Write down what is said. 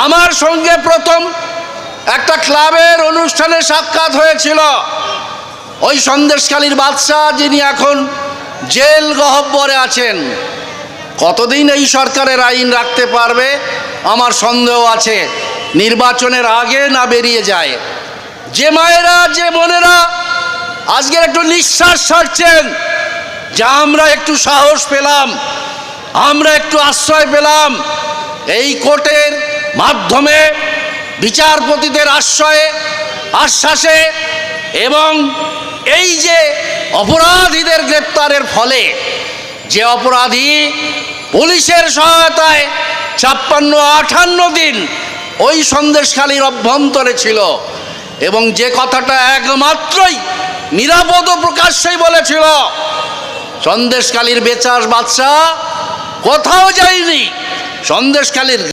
আমার সঙ্গে প্রথম একটা ক্লাবের অনুষ্ঠানে সাক্ষাৎ হয়েছিল ওই সন্দেশখালীর বাদশা, যিনি এখন জেল গহ্বরে আছেন। কতদিন এই সরকারের আইন রাখতে পারবে আমার সন্দেহ আছে, নির্বাচনের আগে না বেরিয়ে যায়। যে মায়েরা, যে বোনেরা আজকের একটু নিঃশ্বাস ছাড়ছেন, যা আমরা একটু সাহস পেলাম, আমরা একটু আশ্রয় পেলাম এই কোর্টের মাধ্যমে, বিচারপতিদের আশ্বাসে এবং এই যে অপরাধীদের গ্রেপ্তারের ফলে, যে অপরাধী পুলিশের সহায়তায় 56-58 দিন ওই সন্দেশখালীর অভ্যন্তরে ছিল এবং যে কথাটা একমাত্রই নিরাপদ প্রকাশ্যেই বলেছিল, সন্দেশখালীর বেচার বাদশা কোথাও যায়নি, সন্দেশখালীর